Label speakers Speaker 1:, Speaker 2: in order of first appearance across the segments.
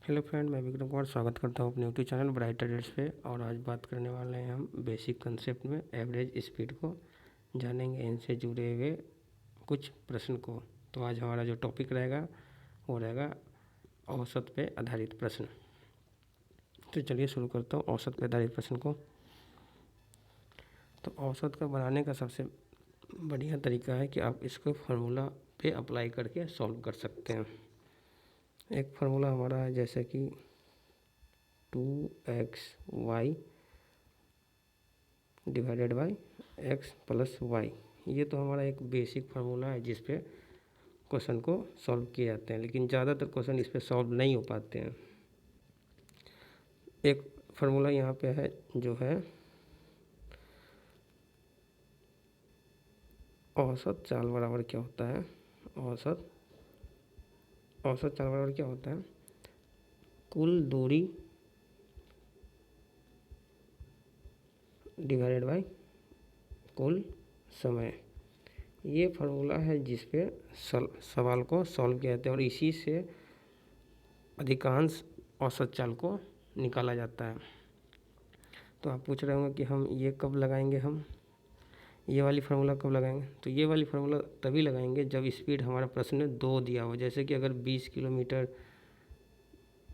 Speaker 1: Hello friend, मैं विक्रम कुमार स्वागत करता हूँ अपने यूट्यूब चैनल ब्राइट ट्रेडर्स पे। और आज बात करने वाले हैं हम बेसिक कंसेप्ट में एवरेज स्पीड को जानेंगे, इनसे जुड़े हुए कुछ प्रश्न को। तो आज हमारा जो टॉपिक रहेगा वो रहेगा औसत पे आधारित प्रश्न। तो चलिए शुरू करता हूँ औसत पे आधारित प्रश्न को। तो औसत का बनाने का सबसे बढ़िया तरीका है कि आप इसको फार्मूला पे अप्लाई करके सॉल्व कर सकते हैं। एक फार्मूला हमारा है जैसे कि 2xy divided by x plus y. ये तो हमारा एक बेसिक फार्मूला है जिस पे क्वेश्चन को सॉल्व किए जाते हैं, लेकिन ज़्यादातर क्वेश्चन इस पे सॉल्व नहीं हो पाते हैं। एक फार्मूला यहाँ पे है जो है औसत चाल बराबर क्या होता है। औसत चाल बराबर क्या होता है, कुल दूरी डिवाइडेड बाई कुल समय। ये फार्मूला है जिस पे सवाल को सॉल्व किया जाता है और इसी से अधिकांश औसत चाल को निकाला जाता है। तो आप पूछ रहे होंगे कि हम ये कब लगाएंगे, हम ये वाली फार्मूला कब लगाएंगे। तो ये वाली फार्मूला तभी लगाएंगे जब स्पीड हमारा प्रश्न में 2 दिया हो। जैसे कि अगर 20 किलोमीटर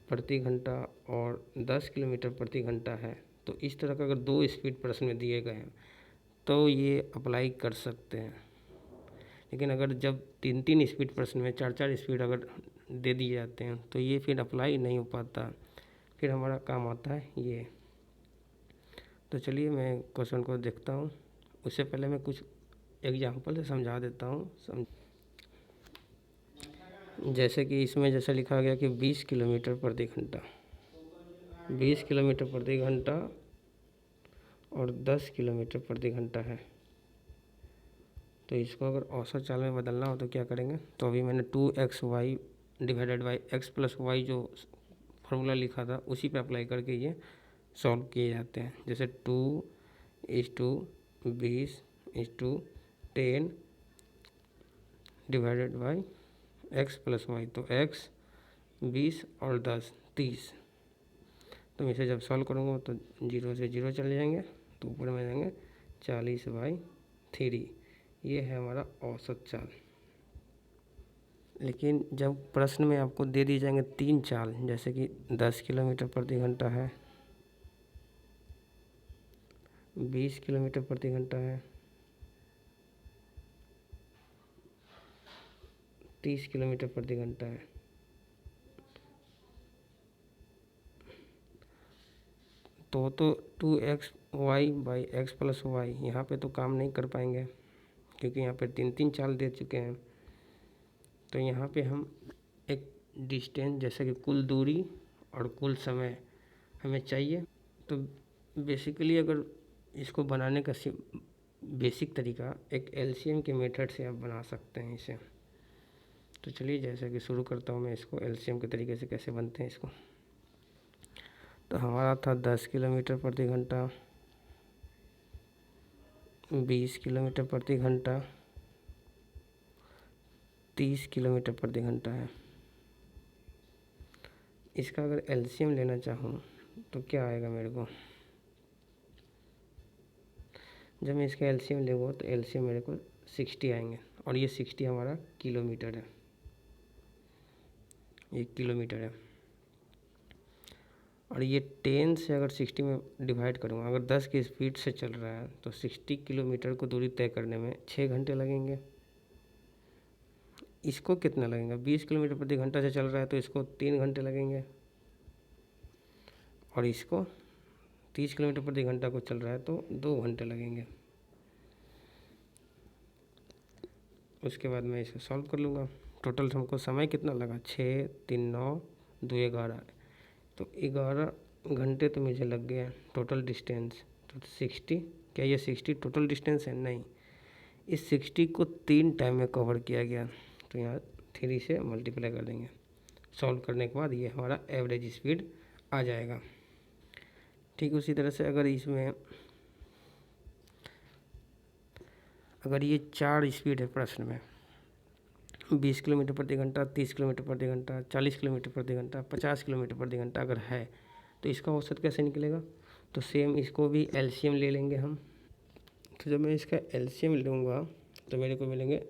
Speaker 1: प्रति घंटा और 10 किलोमीटर प्रति घंटा है, तो इस तरह का अगर 2 स्पीड प्रश्न में दिए गए हैं तो ये अप्लाई कर सकते हैं। लेकिन अगर जब 3 स्पीड प्रश्न में 4 स्पीड अगर दे दिए जाते हैं तो ये फिर अप्लाई नहीं हो पाता, फिर हमारा काम आता है ये। तो चलिए मैं क्वेश्चन को देखता हूँ। उससे पहले मैं कुछ एग्जाम्पल से समझा देता हूँ। जैसे कि इसमें जैसे लिखा गया कि 20 किलोमीटर प्रति घंटा, 20 किलोमीटर प्रति घंटा और 10 किलोमीटर प्रति घंटा है। तो इसको अगर औसत चाल में बदलना हो तो क्या करेंगे। तो अभी मैंने 2xy divided by x plus y जो फार्मूला लिखा था उसी पे अप्लाई करके ये सॉल्व किए जाते हैं। जैसे 2:20:10 divided by x plus y. तो x 20 और 10 30। तो इसे जब सॉल्व करूँगा तो 0 से 0 चले जाएंगे, तो ऊपर में जाएंगे 40/3। ये है हमारा औसत चाल। लेकिन जब प्रश्न में आपको दे दी जाएंगे 3 चाल, जैसे कि 10 किलोमीटर प्रति घंटा है, 20 किलोमीटर प्रति घंटा है, 30 किलोमीटर प्रति घंटा है, तो 2xy by x plus Y यहाँ पे तो काम नहीं कर पाएंगे क्योंकि यहाँ पे 3 चाल दे चुके हैं। तो यहाँ पे हम एक डिस्टेंस जैसे कि कुल दूरी और कुल समय हमें चाहिए। तो बेसिकली अगर इसको बनाने का बेसिक तरीका एक एलसीएम के मेथड से आप बना सकते हैं इसे। तो चलिए जैसे कि शुरू करता हूँ मैं इसको एलसीएम के तरीके से कैसे बनते हैं इसको। तो हमारा था 10 किलोमीटर प्रति घंटा, 20 किलोमीटर प्रति घंटा, 30 किलोमीटर प्रति घंटा है। इसका अगर एलसीएम लेना चाहूँ तो क्या आएगा मेरे को। जब मैं इसका एलसीएम लूँगा तो एलसीएम मेरे को 60 आएंगे और ये 60 हमारा किलोमीटर है, 1 किलोमीटर है। और ये 10 से अगर 60 में डिवाइड करूँगा, अगर 10 की स्पीड से चल रहा है तो 60 किलोमीटर को दूरी तय करने में 6 घंटे लगेंगे। इसको कितना लगेगा, 20 किलोमीटर प्रति घंटा से चल रहा है तो इसको 3 घंटे लगेंगे। और इसको 30 किलोमीटर प्रति घंटा को चल रहा है तो 2 घंटे लगेंगे। उसके बाद मैं इसे सॉल्व कर लूँगा। टोटल हमको समय कितना लगा, 6 3 9 2 11। तो 11 घंटे तो मुझे लग गया टोटल डिस्टेंस। तो 60, क्या ये 60 टोटल डिस्टेंस है? नहीं, इस 60 को 3 टाइम में कवर किया गया। तो यहाँ 3 से मल्टीप्लाई कर देंगे। सॉल्व करने के बाद ये हमारा एवरेज स्पीड आ जाएगा। ठीक उसी तरह से अगर इसमें अगर ये 4 स्पीड है प्रश्न में, 20 किलोमीटर प्रति घंटा, 30 किलोमीटर प्रति घंटा, 40 किलोमीटर प्रति घंटा, 50 किलोमीटर प्रति घंटा अगर है तो इसका औसत कैसे निकलेगा? तो सेम इसको भी एलसीएम ले लेंगे हम। तो जब मैं इसका एलसीएम लूँगा तो मेरे को मिलेंगे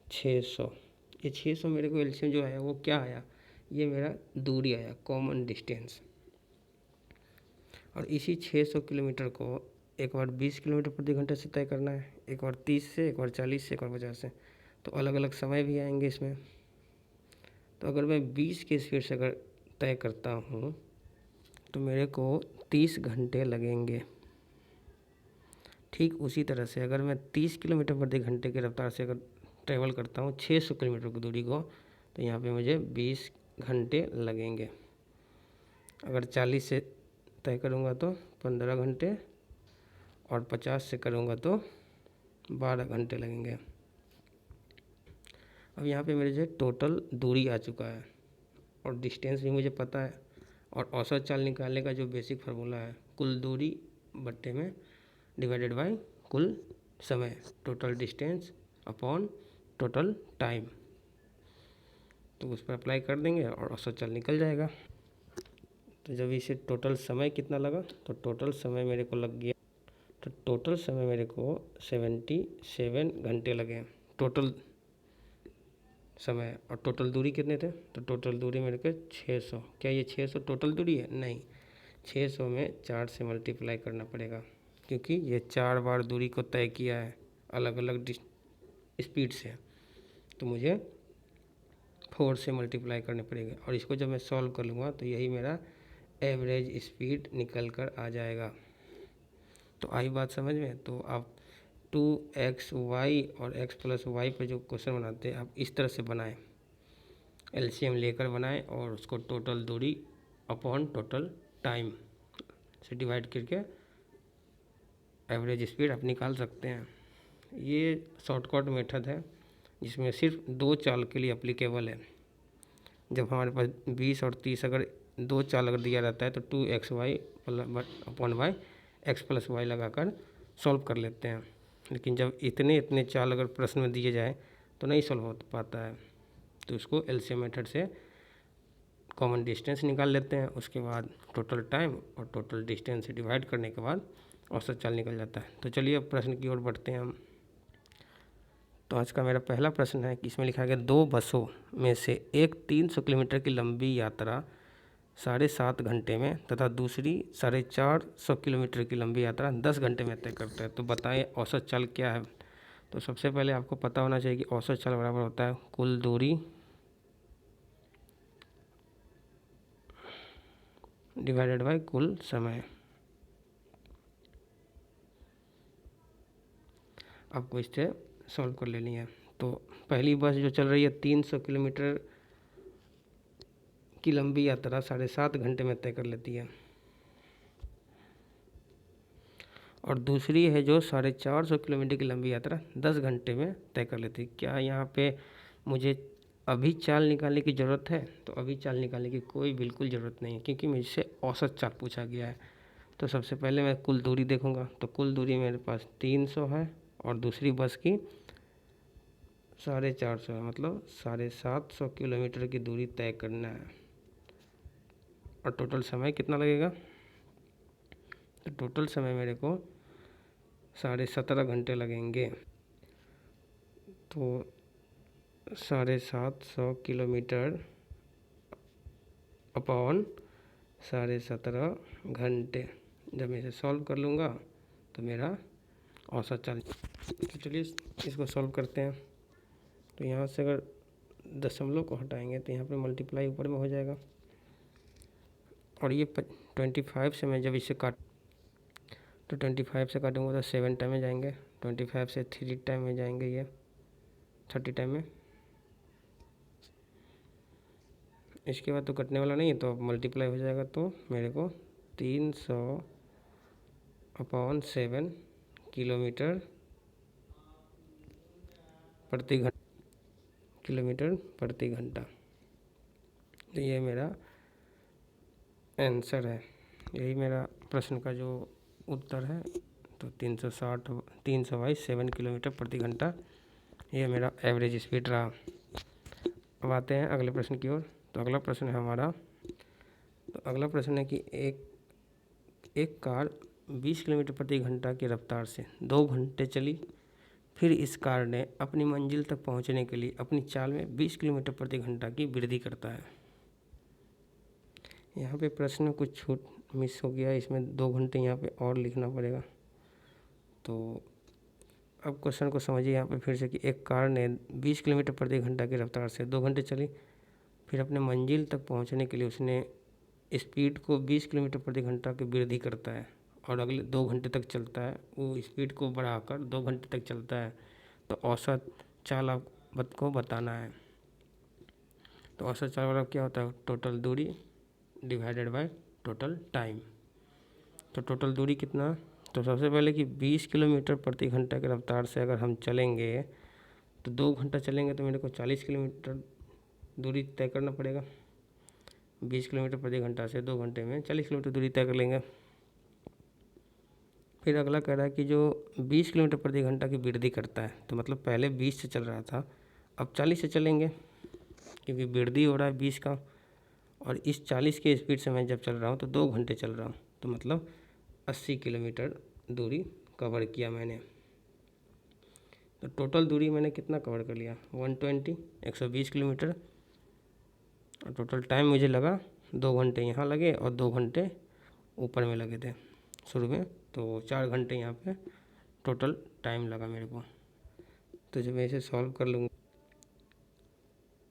Speaker 1: 600। ये 600 मेरे को एलसीएम जो आया वो क्या आया? ये मेरा दूरी आया, कॉमन डिस्टेंस। और इसी 600 किलोमीटर को एक बार 20 किलोमीटर प्रति घंटे से तय करना है, एक बार 30 से, एक बार 40 से, एक बार 50 से। तो अलग अलग समय भी आएंगे इसमें। तो अगर मैं 20 की स्पीड से अगर तय करता हूँ तो मेरे को 30 घंटे लगेंगे। ठीक उसी तरह से अगर मैं 30 किलोमीटर प्रति घंटे की रफ्तार से अगर ट्रैवल करता हूँ 600 किलोमीटर की दूरी को, तो यहाँ पे मुझे 20 घंटे लगेंगे। अगर 40 से तय करूँगा तो 15 घंटे, और 50 से करूँगा तो 12 घंटे लगेंगे। अब यहाँ पे मेरे जो टोटल दूरी आ चुका है और डिस्टेंस भी मुझे पता है, और औसत चाल निकालने का जो बेसिक फार्मूला है, कुल दूरी बट्टे में डिवाइडेड बाय कुल समय, total distance upon total time. तो उस पर अप्लाई कर देंगे और औसत चाल निकल जाएगा। तो जब इसे टोटल समय कितना लगा, तो टोटल समय मेरे को लग गया, तो टोटल समय मेरे को 77 घंटे लगे टोटल समय। और टोटल दूरी कितने थे? तो टोटल दूरी मेरे को 600। क्या ये 600 टोटल दूरी है? नहीं, 600 में 4 से मल्टीप्लाई करना पड़ेगा, क्योंकि ये 4 बार दूरी को तय किया है अलग अलग स्पीड से। तो मुझे 4 से मल्टीप्लाई करने पड़ेगा, और इसको जब मैं सॉल्व कर लूँगा तो यही मेरा एवरेज स्पीड निकल कर आ जाएगा। तो आई बात समझ में? तो आप 2xy और x + y पर जो क्वेश्चन बनाते हैं आप इस तरह से बनाएं, एलसीएम लेकर बनाएं और उसको टोटल दूरी अपॉन टोटल टाइम से डिवाइड करके एवरेज स्पीड आप निकाल सकते हैं। ये शॉर्टकट मेथड है जिसमें सिर्फ 2 चाल के लिए एप्लीकेबल है। जब हमारे पास 20 और 30 अगर 2 चाल अगर दिया रहता है तो 2xy upon y x + y लगाकर सॉल्व कर लेते हैं। लेकिन जब इतने चाल अगर प्रश्न में दिए जाए तो नहीं सॉल्व हो पाता है, तो उसको एलसीएम मेथड से कॉमन डिस्टेंस निकाल लेते हैं। उसके बाद टोटल टाइम और टोटल डिस्टेंस से डिवाइड करने के बाद औसत चाल निकल जाता है। तो चलिए अब प्रश्न की ओर बढ़ते हैं हम। तो आज का मेरा पहला प्रश्न है कि इसमें लिखा गया 2 बसों में से एक 300 किलोमीटर की लंबी यात्रा 7.5 घंटे में तथा दूसरी 450 किलोमीटर की लंबी यात्रा 10 घंटे में तय करता है। तो बताएं औसत चाल क्या है? तो सबसे पहले आपको पता होना चाहिए कि औसत चाल बराबर होता है कुल दूरी डिवाइडेड बाय कुल समय। आपको इससे सॉल्व कर लेनी है। तो पहली बस जो चल रही है 300 किलोमीटर की लंबी यात्रा 7.5 घंटे में तय कर लेती है, और दूसरी है जो 450 किलोमीटर की लंबी यात्रा 10 घंटे में तय कर लेती है। क्या यहाँ पे मुझे अभी चाल निकालने की ज़रूरत है? तो अभी चाल निकालने की कोई बिल्कुल ज़रूरत नहीं है, क्योंकि मुझसे औसत चाल पूछा गया है। तो सबसे पहले मैं कुल दूरी देखूंगा। तो कुल दूरी मेरे पास 300 है और दूसरी बस की 450 है, मतलब 750 किलोमीटर की दूरी तय करना है। और टोटल समय कितना लगेगा? तो टोटल समय मेरे को 17.5 घंटे लगेंगे। तो 750 किलोमीटर अपॉन 17.5 घंटे, जब मैं इसे सॉल्व कर लूँगा तो मेरा औसत चाल। तो चलिए इसको सॉल्व करते हैं। तो यहाँ से अगर दशमलव को हटाएंगे तो यहाँ पे मल्टीप्लाई ऊपर में हो जाएगा, और ये 25 से मैं जब इसे तो 25 से काटूंगा तो 7 टाइम में जाएंगे, 25 से 3 टाइम में जाएंगे, ये 30 टाइम में। इसके बाद तो कटने वाला नहीं है, तो अब मल्टीप्लाई हो जाएगा। तो मेरे को 300/7 किलोमीटर प्रति घंटा। तो ये मेरा आंसर है, यही मेरा प्रश्न का जो उत्तर है। तो 300/7 किलोमीटर प्रति घंटा ये मेरा एवरेज स्पीड रहा। अब आते हैं अगले प्रश्न की ओर। तो अगला प्रश्न है हमारा, तो अगला प्रश्न है कि एक कार 20 किलोमीटर प्रति घंटा की रफ्तार से 2 घंटे चली, फिर इस कार ने अपनी मंजिल तक पहुंचने के लिए अपनी चाल में 20 किलोमीटर प्रति घंटा की वृद्धि करता है। यहाँ पे प्रश्न में कुछ छूट मिस हो गया, इसमें 2 घंटे यहाँ पे और लिखना पड़ेगा। तो अब क्वेश्चन को समझिए यहाँ पे फिर से कि एक कार ने 20 किलोमीटर प्रति घंटा की रफ्तार से 2 घंटे चली, फिर अपने मंजिल तक पहुँचने के लिए उसने स्पीड को 20 किलोमीटर प्रति घंटा की वृद्धि करता है और अगले 2 घंटे तक चलता है। वो स्पीड को बढ़ाकर 2 घंटे तक चलता है। तो औसत चाल आपको बताना है। तो औसत चाल वाला क्या होता है? टोटल दूरी डिवाइडेड बाय टोटल टाइम। तो टोटल दूरी कितना? तो सबसे पहले कि 20 किलोमीटर प्रति घंटा की रफ्तार से अगर हम चलेंगे तो 2 घंटा चलेंगे तो मेरे को 40 किलोमीटर दूरी तय करना पड़ेगा। 20 किलोमीटर प्रति घंटा से 2 घंटे में 40 किलोमीटर दूरी तय कर लेंगे। फिर अगला कह रहा है कि जो 20 किलोमीटर प्रति घंटा की वृद्धि करता है, तो मतलब पहले 20 से चल रहा था, अब 40 से चलेंगे क्योंकि वृद्धि हो रहा है 20 का, और इस 40 के स्पीड से मैं जब चल रहा हूँ तो 2 घंटे चल रहा हूँ, तो मतलब 80 किलोमीटर दूरी कवर किया मैंने। तो टोटल दूरी मैंने कितना कवर कर लिया? 120 किलोमीटर। और टोटल टाइम मुझे लगा 2 घंटे यहाँ लगे और 2 घंटे ऊपर में लगे थे शुरू में, तो 4 घंटे यहाँ पे टोटल टाइम लगा मेरे को। तो जब मैं इसे सॉल्व कर लूँगा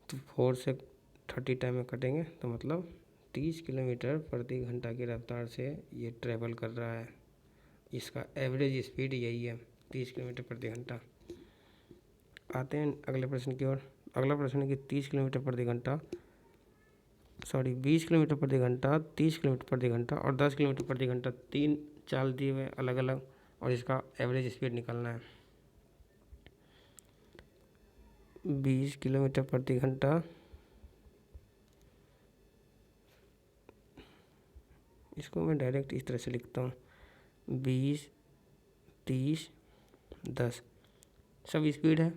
Speaker 1: तो 4 से 30 टाइम में कटेंगे, तो मतलब 30 किलोमीटर प्रति घंटा की रफ्तार से ये ट्रैवल कर रहा है। इसका एवरेज स्पीड यही है, 30 किलोमीटर प्रति घंटा। आते हैं अगले प्रश्न की ओर। अगला प्रश्न है कि 20 किलोमीटर प्रति घंटा, 30 किलोमीटर प्रति घंटा और 10 किलोमीटर प्रति घंटा, 3 चाल दिए हुए अलग अलग, और इसका एवरेज स्पीड निकालना है। 20 किलोमीटर प्रति घंटा, इसको मैं डायरेक्ट इस तरह से लिखता हूँ, 20, 30, 10 सब स्पीड है।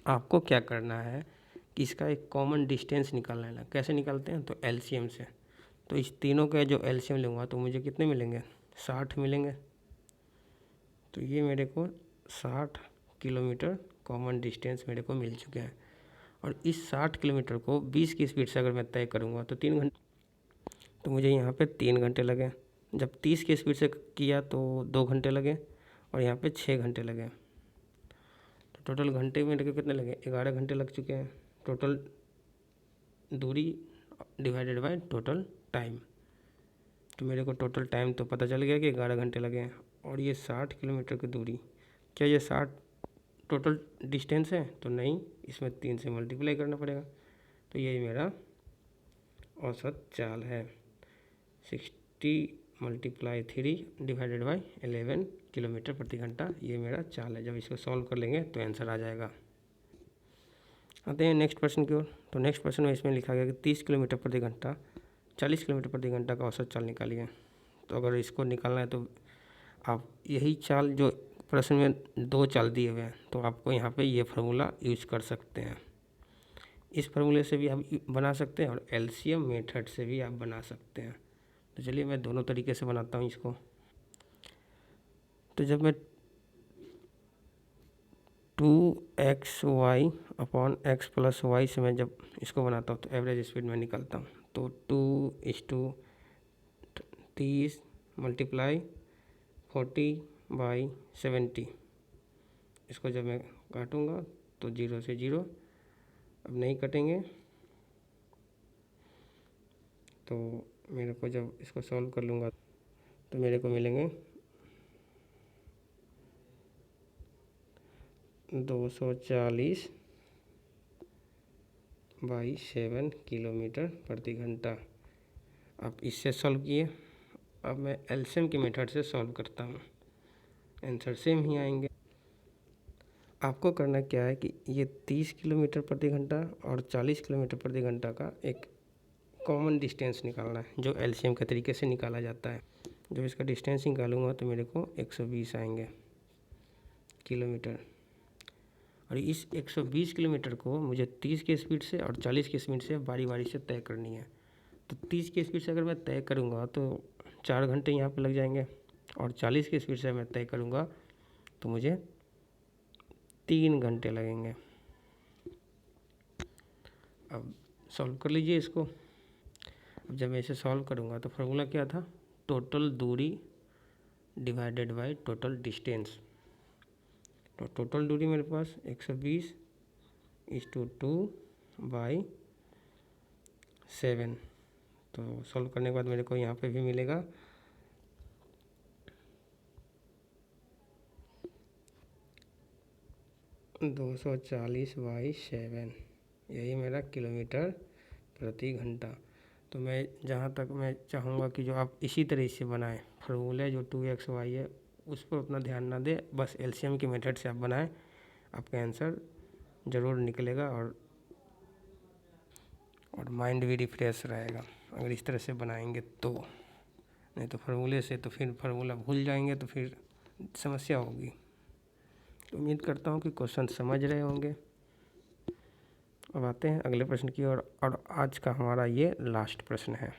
Speaker 1: आपको क्या करना है कि इसका एक कॉमन डिस्टेंस निकालना है। कैसे निकालते हैं? तो एलसीएम से। तो इस तीनों का जो एलसीएम लूँगा तो मुझे कितने मिलेंगे? 60 मिलेंगे। तो ये मेरे को 60 किलोमीटर कॉमन डिस्टेंस मेरे को मिल चुके हैं। और इस 60 किलोमीटर को 20 की स्पीड से अगर मैं तय करूँगा तो 3 घंटे, तो मुझे यहाँ पे 3 घंटे लगे। जब 30 की स्पीड से किया तो 2 घंटे लगे और यहाँ पे 6 घंटे लगे। तो टोटल घंटे मेरे को कितने लगे? 11 घंटे लग चुके हैं। टोटल दूरी डिवाइडेड बाय टोटल टाइम, तो मेरे को टोटल टाइम तो पता चल गया कि 11 घंटे लगे हैं। और ये 60 किलोमीटर की दूरी, क्या ये 60 टोटल डिस्टेंस है? तो नहीं, इसमें 3 से मल्टीप्लाई करना पड़ेगा। तो ये मेरा औसत चाल है, 60 × 3 डिवाइडेड बाय 11 किलोमीटर प्रति घंटा, ये मेरा चाल है। जब इसको सॉल्व कर लेंगे तो आंसर आ जाएगा। आते हैं नेक्स्ट प्रश्न की ओर। तो नेक्स्ट प्रश्न में इसमें लिखा गया कि 30 किलोमीटर प्रति घंटा, 40 किलोमीटर प्रति घंटा का औसत चाल निकालिए। तो अगर इसको निकालना है तो आप यही चाल, जो प्रश्न में 2 चाल दिए हुए हैं, तो आपको यहाँ पे ये फार्मूला यूज कर सकते हैं। इस फार्मूले से भी आप बना सकते हैं और एलसीएम मेथड से भी आप बना सकते हैं। तो चलिए मैं दोनों तरीके से बनाता हूँ इसको। तो जब मैं 2xy अपॉन x + y से मैं जब इसको बनाता हूँ तो एवरेज स्पीड में निकलता हूँ। तो 2:30 × 40/70, इसको जब मैं काटूँगा तो 0 से 0, अब नहीं कटेंगे। तो मेरे को जब इसको सॉल्व कर लूँगा तो मेरे को मिलेंगे 240/7 किलोमीटर प्रति घंटा। आप इससे सॉल्व किए। अब मैं एलसीएम की मेथड से सॉल्व करता हूँ, आंसर सेम ही आएंगे। आपको करना क्या है कि ये 30 किलोमीटर प्रति घंटा और 40 किलोमीटर प्रति घंटा का एक कॉमन डिस्टेंस निकालना है, जो एलसीएम के तरीके से निकाला जाता है। जब इसका डिस्टेंस निकालूंगा तो मेरे को 120 आएंगे किलोमीटर। और इस 120 किलोमीटर को मुझे 30 की स्पीड से और 40 की स्पीड से बारी बारी से तय करनी है। तो 30 की स्पीड से अगर मैं तय करूँगा तो 4 घंटे यहाँ पे लग जाएंगे, और 40 की स्पीड से मैं तय करूँगा तो मुझे 3 घंटे लगेंगे। अब सॉल्व कर लीजिए इसको। अब जब मैं इसे सॉल्व करूँगा तो फार्मूला क्या था, टोटल दूरी डिवाइडेड बाय टोटल डिस्टेंस। तो टोटल दूरी मेरे पास 120/2/7। तो सॉल्व करने के बाद मेरे को यहाँ पे भी मिलेगा 240/7, यही मेरा किलोमीटर प्रति घंटा। तो मैं जहाँ तक मैं चाहूँगा कि जो आप इसी तरह से बनाएं, फार्मूले जो 2xy है उस पर उतना ध्यान ना दें, बस एलसीएम की मेथड से आप बनाएं, आपका आंसर ज़रूर निकलेगा और माइंड भी रिफ्रेश रहेगा अगर इस तरह से बनाएंगे तो। नहीं तो फार्मूले से तो फिर फार्मूला भूल जाएंगे तो फिर समस्या होगी। तो उम्मीद करता हूँ कि क्वेश्चन समझ रहे होंगे। अब आते हैं अगले प्रश्न की ओर, और आज का हमारा ये लास्ट प्रश्न है।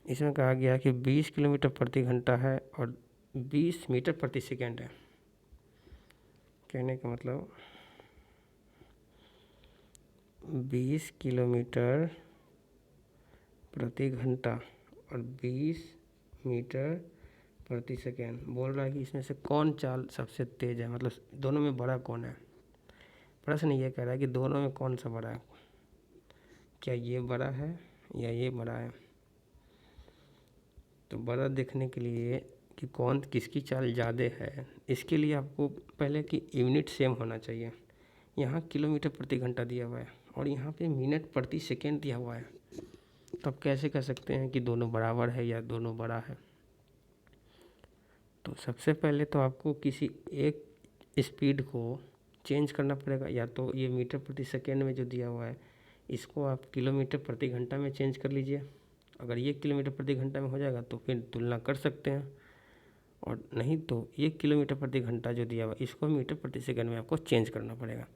Speaker 1: इसमें कहा गया कि 20 किलोमीटर प्रति घंटा है और 20 मीटर प्रति सेकेंड है। कहने का मतलब 20 किलोमीटर प्रति घंटा और 20 मीटर प्रति सेकेंड। बोल रहा है कि इसमें से कौन चाल सबसे तेज़ है, मतलब दोनों में बड़ा कौन है। प्रश्न ये कह रहा है कि दोनों में कौन सा बड़ा है, क्या ये बड़ा है या ये बड़ा है। तो बड़ा देखने के लिए कि कौन किसकी चाल ज़्यादा है, इसके लिए आपको पहले कि यूनिट सेम होना चाहिए। यहाँ किलोमीटर प्रति घंटा दिया हुआ है और यहाँ पे मिनट प्रति सेकेंड दिया हुआ है, तो आप कैसे कह सकते हैं कि दोनों बराबर है या दोनों बड़ा है। तो सबसे पहले तो आपको किसी एक स्पीड को चेंज करना पड़ेगा, या तो ये मीटर प्रति सेकेंड में जो दिया हुआ है इसको आप किलोमीटर प्रति घंटा में चेंज कर लीजिए। अगर ये किलोमीटर प्रति घंटा में हो जाएगा तो फिर तुलना कर सकते हैं, और नहीं तो 1 किलोमीटर प्रति घंटा जो दिया हुआ है इसको मीटर प्रति सेकंड में आपको चेंज करना पड़ेगा।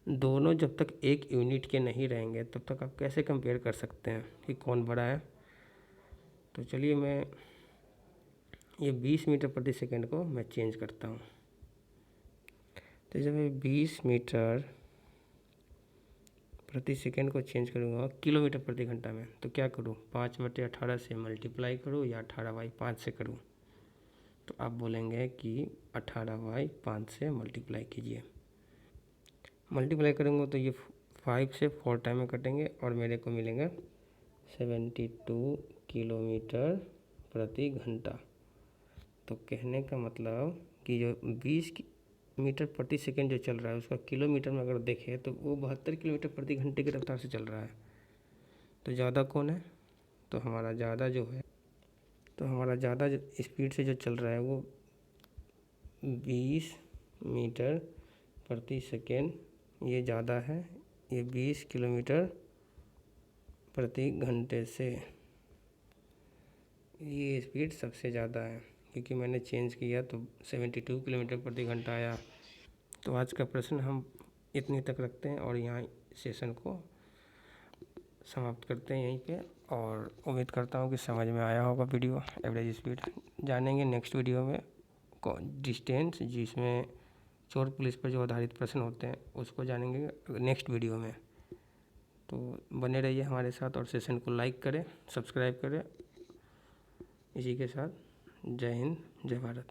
Speaker 1: दोनों जब तक एक यूनिट के नहीं रहेंगे तब तक आप कैसे कंपेयर कर सकते हैं कि कौन बड़ा है। तो चलिए मैं ये 20 मीटर प्रति सेकंड को मैं चेंज करता हूँ। तो जब मैं 20 मीटर प्रति सेकंड को चेंज करूँगा किलोमीटर प्रति घंटा में, तो क्या करूँ, 5/18 से मल्टीप्लाई करूँ या 18/5 से करूँ। तो आप बोलेंगे कि 18/5 से मल्टीप्लाई कीजिए। मल्टीप्लाई करूँगा तो ये 5 से 4 टाइम में कटेंगे और मेरे को मिलेंगे 72 किलोमीटर प्रति घंटा। तो कहने का मतलब कि जो 20 मीटर प्रति सेकंड जो चल रहा है उसका किलोमीटर में अगर देखें तो वो 72 किलोमीटर प्रति घंटे की रफ्तार से चल रहा है। तो ज़्यादा कौन है, तो हमारा ज़्यादा जो है, तो हमारा ज़्यादा स्पीड से जो चल रहा है वो 20 मीटर प्रति सेकेंड ये ज़्यादा है, ये 20 किलोमीटर प्रति घंटे से ये स्पीड सबसे ज़्यादा है, क्योंकि मैंने चेंज किया तो 72 किलोमीटर प्रति घंटा आया। तो आज का प्रश्न हम इतनी तक रखते हैं और यहाँ सेशन को समाप्त करते हैं यहीं पे, और उम्मीद करता हूँ कि समझ में आया होगा वीडियो। एवरेज स्पीड जानेंगे नेक्स्ट वीडियो में, डिस्टेंस जिसमें चोर पुलिस पर जो आधारित प्रश्न होते हैं उसको जानेंगे नेक्स्ट वीडियो में। तो बने रहिए हमारे साथ और सेशन को लाइक करें, सब्सक्राइब करें। इसी के साथ जय हिंद, जय भारत।